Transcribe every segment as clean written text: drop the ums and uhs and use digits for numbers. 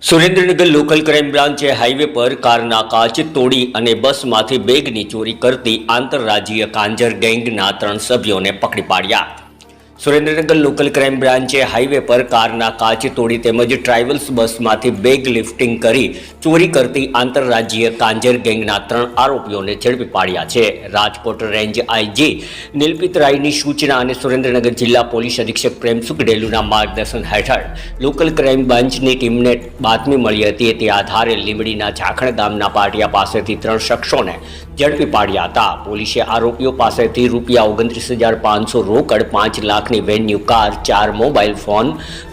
Surendranagar local crime બ્રાન્ચે highway પર કારના કાચ તોડી અને બસમાંથી બેગની ચોરી કરતી આંતરરાજ્યીય કાંજર ગેંગના 3 સભ્યોને પકડી પાડ્યા। સુરેન્દ્રનગર લોકલ ક્રાઇમ બ્રાન્ચે હાઈવે પર કારના કાચ તોડી તેમજ ટ્રાવેલ્સ બસમાંથી બેગ લિફ્ટિંગ કરી ચોરી કરતી આંતરરાજ્યીય કાંજર ગેંગના 3 આરોપીઓને ઝડપી પાડ્યા છે। રાજકોટ રેન્જ આઈજી નિલપિત રાયની સૂચના અને સુરેન્દ્રનગર જિલ્લા પોલીસ અધિક્ષક પ્રેમસુખ ડેલુના માર્ગદર્શન હેઠળ લોકલ ક્રાઇમ બ્રાન્ચની ટીમને બાતમી મળી હતી। તે આધારે લીંબડીના ઝાખણ ગામના પાટિયા પાસેથી 3 શખ્સોને ઝડપી પાડ્યા હતા। પોલીસે આરોપીઓ પાસેથી ₹29,500 રોકડ, 5 લાખની venue car, 4 mobile phone,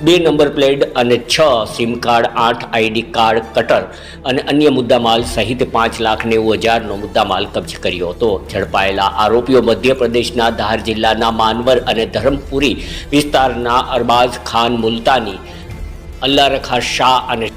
2 number plate અને 6 sim card, 8 ID card, cutter અને અન્ય મુદ્દામાલ સહિત 5,90,000નો મુદ્દામાલ કબજે કર્યો હતો। ઝડપાયેલા આરોપીઓ મધ્યપ્રદેશના ધાર જિલ્લાના માનવર અને ધરમપુરી વિસ્તારના અરબાઝ ખાન મુલતાની, અલ્લાહ રખા શાહ અને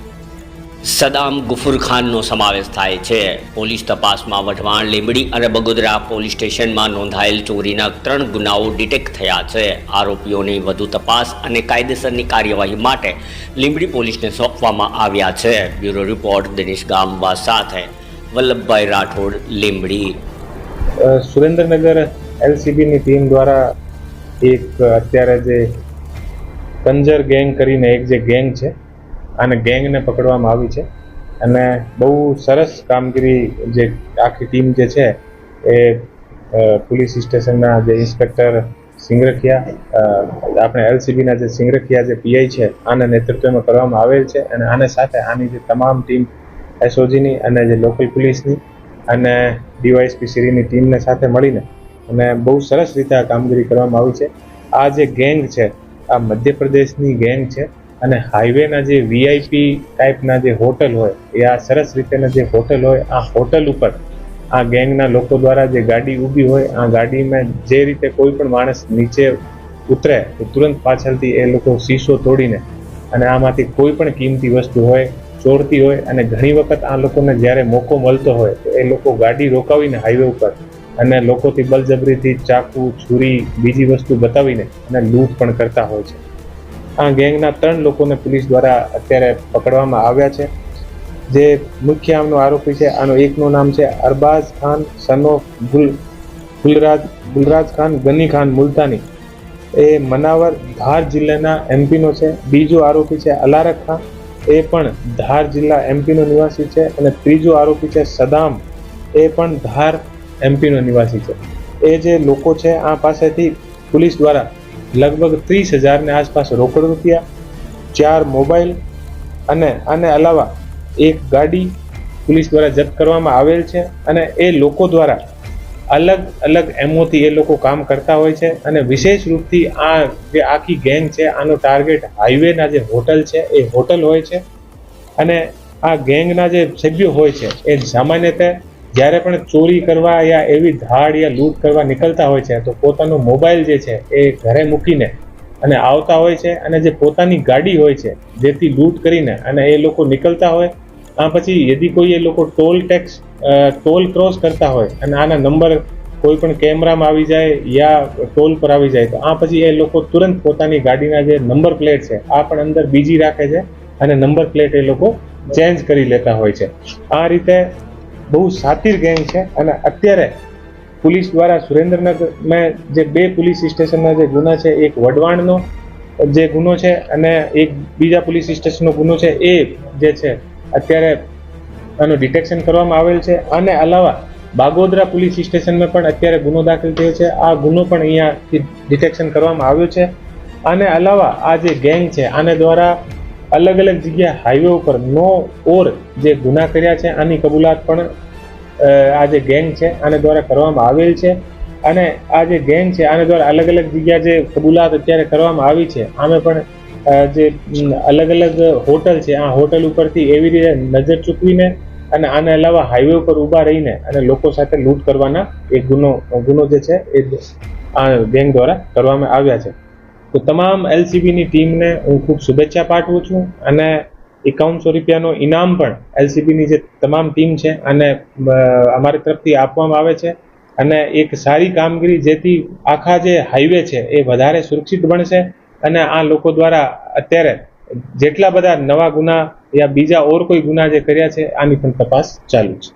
સદામ ગુફુર ખાનનો સમાવેશ થાય છે। પોલીસ તપાસમાં વઢવાણ, લીંબડી અને બગોદરા પોલીસ સ્ટેશનમાં નોંધાયેલ ચોરીના 3 ગુનાઓ ડિટેક્ટ થયા છે। આરોપીઓની વધુ તપાસ અને કાયદેસરની કાર્યવાહી માટે લીંબડી પોલીસને સોંપવામાં આવ્યા છે। બ્યુરો રિપોર્ટ દિનેશ ગામવા સાથે વલ્લભભાઈ રાઠોડ, લીંબડી। સુરેન્દ્રનગર એલસીબીની ટીમ દ્વારા એક અત્યારે જે કંજર ગેંગ કરીને એક જે ગેંગ છે અને ગેંગને પકડવામાં આવી છે અને બહુ સરસ કામગીરી જે આખી ટીમ જે છે એ પોલીસ સ્ટેશનના જે ઇન્સ્પેક્ટર સિંગરખિયા, આપણે એલસીબીના જે સિંગરખિયા જે પીઆઈ છે આના નેતૃત્વમાં કરવામાં આવેલ છે અને આને સાથે આની જે તમામ ટીમ એસઓજીની અને જે લોકલ પોલીસની અને ડીવાયએસપી સિરીની ટીમને સાથે મળીને અને બહુ સરસ રીતે આ કામગીરી કરવામાં આવી છે। આ જે ગેંગ છે આ મધ્યપ્રદેશની ગેંગ છે અને હાઈવેના જે વીઆઈપી ટાઈપના જે હોટલ હોય એ આ સરસ રીતેના જે હોટલ હોય આ હોટલ ઉપર આ ગેંગના લોકો દ્વારા જે ગાડી ઊભી હોય આ ગાડીમાં જે રીતે કોઈ પણ માણસ નીચે ઉતરે તો તુરંત પાછળથી એ લોકો શીશો તોડીને અને આમાંથી કોઈ પણ કિંમતી વસ્તુ હોય ચોરતી હોય અને ઘણી વખત આ લોકોને જ્યારે મોકો મળતો હોય તો એ લોકો ગાડી રોકાવીને હાઈવે ઉપર અને લોકોથી બળજબરીથી ચાકુ, છુરી, બીજી વસ્તુ બતાવીને અને લૂંટ પણ કરતા હોય છે। આ ગેંગના 3 લોકોને પોલીસ દ્વારા અત્યારે પકડવામાં આવ્યા છે। જે મુખ્ય આમનો આરોપી છે આનો એકનું નામ છે અરબાઝ ખાન સન ઓફ ગુલરાજ ખાન ગની ખાન મુલતાની, એ મનાવર ધાર જિલ્લાના એમપીનો છે। બીજો આરોપી છે અલારક ખાન, એ પણ ધાર જિલ્લા એમપીનો નિવાસી છે અને ત્રીજો આરોપી છે સદામ, એ પણ ધાર એમપીનો નિવાસી છે। એ જે લોકો છે આ પાસેથી પોલીસ દ્વારા લગભગ 30,000 આસપાસ રોકડ રૂપિયા, 4 મોબાઈલ અને આને અલાવા 1 ગાડી પોલીસ દ્વારા જપ્ત કરવામાં આવેલ છે। અને એ લોકો દ્વારા અલગ અલગ એમોથી એ લોકો કામ કરતા હોય છે અને વિશેષ રૂપથી આ જે આખી ગેંગ છે આનો ટાર્ગેટ હાઈવેના જે હોટલ છે એ હોટલ હોય છે। અને આ ગેંગના જે સભ્યો હોય છે એ સામાન્યતઃ જ્યારે પણ ચોરી કરવા યા એવી ધાડ યા લૂંટ કરવા નીકળતા હોય છે તો પોતાનો મોબાઈલ જે છે એ ઘરે મૂકીને અને આવતા હોય છે અને જે પોતાની ગાડી હોય છે જેથી લૂંટ કરીને અને એ લોકો નીકળતા હોય। આ પછી યદી કોઈ એ લોકો ટોલ ક્રોસ કરતા હોય અને આના નંબર કોઈ પણ કેમેરામાં આવી જાય યા ટોલ પર આવી જાય તો આ પછી એ લોકો તુરંત પોતાની ગાડીના જે નંબર પ્લેટ છે આ પણ અંદર બીજી રાખે છે અને નંબર પ્લેટ એ લોકો ચેન્જ કરી લેતા હોય છે। આ રીતે બહુ સાતિર ગેંગ છે અને અત્યારે પોલીસ દ્વારા સુરેન્દ્રનગરમાં જે 2 પોલીસ સ્ટેશનના જે ગુના છે, એક વઢવાણનો જે ગુનો છે અને એક બીજા પોલીસ સ્ટેશનનો ગુનો છે, એ જે છે અત્યારે આનું ડિટેક્શન કરવામાં આવેલ છે। અને અલાવા બાગોદરા પોલીસ સ્ટેશનમાં પણ અત્યારે ગુનો દાખલ થયો છે, આ ગુનો પણ અહીંયાથી ડિટેક્શન કરવામાં આવ્યો છે। આને અલાવા આ જે ગેંગ છે આને દ્વારા અલગ અલગ જગ્યા હાઈવે ઉપર જે ગુના કર્યા છે આની કબૂલાત પણ આ જે ગેંગ છે આને દ્વારા કરવામાં આવેલ છે। અને આ જે ગેંગ છે આને દ્વારા અલગ અલગ જગ્યા જે કબૂલાત અત્યારે કરવામાં આવી છે આમે પણ જે અલગ અલગ હોટલ છે આ હોટલ ઉપરથી એવી રીતે નજર ચૂકવીને અને આને અલાવા હાઈવે ઉપર ઊભા રહીને અને લોકો સાથે લૂંટ કરવાના એક ગુનો જે છે એ આ ગેંગ દ્વારા કરવામાં આવ્યા છે। તો તમામ એલસીબીની ટીમને હું ખૂબ શુભેચ્છા પાઠવું છું અને ₹5100નો ઇનામ પણ એલસીબીની જે તમામ ટીમ છે અને અમારી તરફથી આપવામાં આવે છે અને એક સારી કામગીરી જેથી આખા જે હાઈવે છે એ વધારે સુરક્ષિત બનશે અને આ લોકો દ્વારા અત્યારે જેટલા બધા નવા ગુના યા બીજા ઓર કોઈ ગુના જે કર્યા છે આની પણ તપાસ ચાલુ છે.